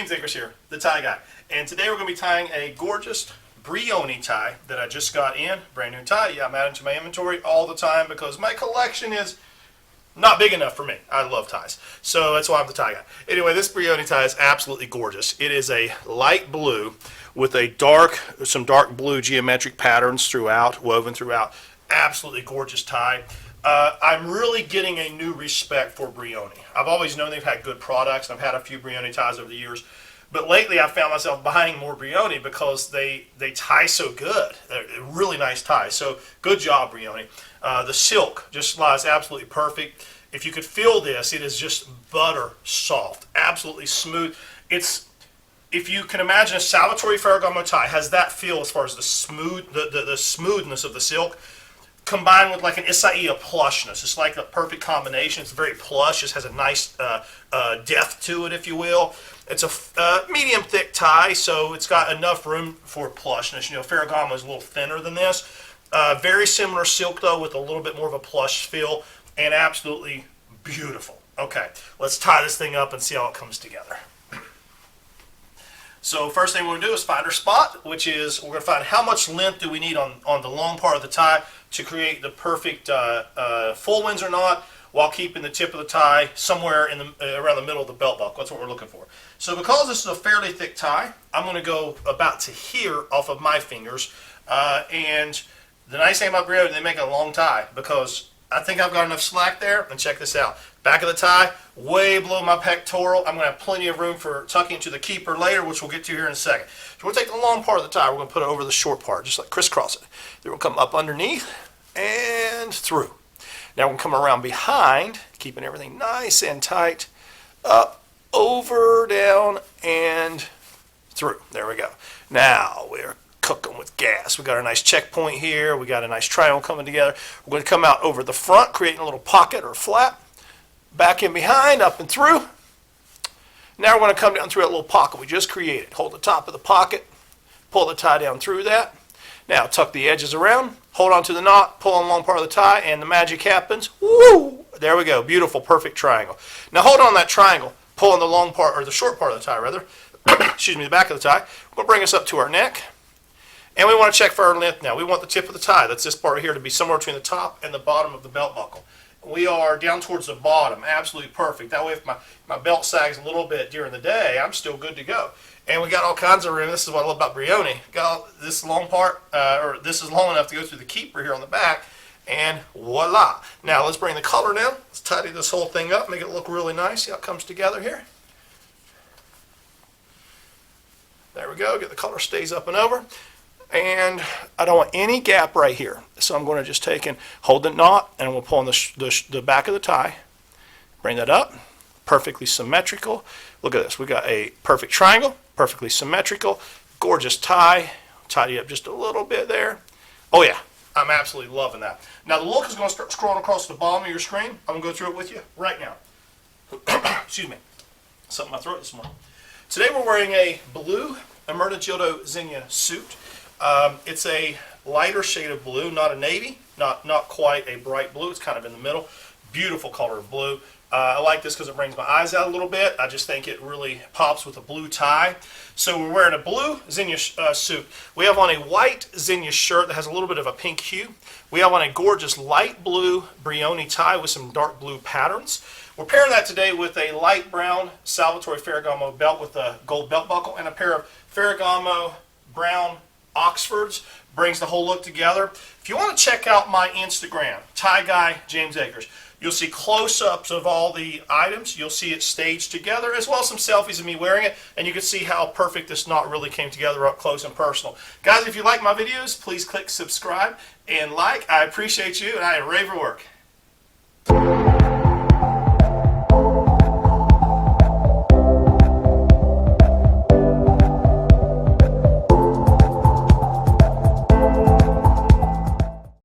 James Akers here, the tie guy. And today we're going to be tying a gorgeous Brioni tie that I just got in. Brand new tie. Yeah, I'm adding to my inventory all the time because my collection is not big enough for me. I love ties. So that's why I'm the tie guy. Anyway, this Brioni tie is absolutely gorgeous. It is a light blue with some dark blue geometric patterns throughout, woven throughout. Absolutely gorgeous tie. I'm really getting a new respect for Brioni. I've always known they've had good products. I've had a few Brioni ties over the years. But lately I've found myself buying more Brioni because they tie so good. They're really nice ties. So good job, Brioni. The silk just lies absolutely perfect. If you could feel this, it is just butter soft, absolutely smooth. If you can imagine a Salvatore Ferragamo tie has that feel as far as the smoothness of the silk, combined with like an Isaia plushness. It's like the perfect combination. It's very plush. It has a nice depth to it, if you will. It's a medium thick tie, so it's got enough room for plushness. You know, Ferragamo is a little thinner than this. Very similar silk, though, with a little bit more of a plush feel, and absolutely beautiful. Okay, let's tie this thing up and see how it comes together. So first thing we're going to do is find our spot, which is we're going to find how much length do we need on the long part of the tie to create the perfect full Windsor knot while keeping the tip of the tie somewhere in around the middle of the belt buckle. That's what we're looking for. So because this is a fairly thick tie, I'm going to go about to here off of my fingers. And the nice thing about Brioni, they make a long tie because I think I've got enough slack there. And check this out. Back of the tie, way below my pectoral. I'm going to have plenty of room for tucking into the keeper later, which we'll get to here in a second. So we'll take the long part of the tie. We're going to put it over the short part, just like crisscross it. Then we'll come up underneath and through. Now we're going to come around behind, keeping everything nice and tight, up, over, down, and through. There we go. Now we're cooking with gas. We got a nice checkpoint here. We got a nice triangle coming together. We're going to come out over the front, creating a little pocket or flap. Back in behind, up and through. Now we're going to come down through that little pocket we just created. Hold the top of the pocket, pull the tie down through that. Now tuck the edges around, hold on to the knot, pull on the long part of the tie, and the magic happens. Woo! There we go. Beautiful, perfect triangle. Now hold on that triangle, pull on the long part, or the short part of the tie rather. Excuse me, the back of the tie. We'll bring us up to our neck. And we want to check for our length now. We want the tip of the tie, that's this part here, to be somewhere between the top and the bottom of the belt buckle. We are down towards the bottom, absolutely perfect. That way if my belt sags a little bit during the day, I'm still good to go. And we got all kinds of room. This is what I love about Brioni. Got all this long part, or this is long enough to go through the keeper here on the back, and voila. Now let's bring the collar down. Let's tidy this whole thing up, make it look really nice. See how it comes together here? There we go. Get the collar stays up and over. And I don't want any gap right here. So I'm going to just take and hold the knot, and we'll pull on the back of the tie. Bring that up. Perfectly symmetrical. Look at this. We got a perfect triangle, perfectly symmetrical, gorgeous tie. Tidy up just a little bit there. Oh yeah, I'm absolutely loving that. Now the look is going to start scrolling across the bottom of your screen. I'm going to go through it with you right now. Excuse me. Something in my throat this morning. Today we're wearing a blue Emergildo Zegna Suit. It's a lighter shade of blue, not a navy, not quite a bright blue. It's kind of in the middle. Beautiful color of blue. I like this because it brings my eyes out a little bit. I just think it really pops with a blue tie. So we're wearing a blue Zegna suit. We have on a white Zegna shirt that has a little bit of a pink hue. We have on a gorgeous light blue Brioni tie with some dark blue patterns. We're pairing that today with a light brown Salvatore Ferragamo belt with a gold belt buckle and a pair of Ferragamo brown Oxfords. Brings the whole look together. If you want to check out my Instagram, Tie Guy James Akers, you'll see close-ups of all the items. You'll see it staged together, as well as some selfies of me wearing it, and you can see how perfect this knot really came together up close and personal. Guys, if you like my videos, please click subscribe and like. I appreciate you, and I am ready for work.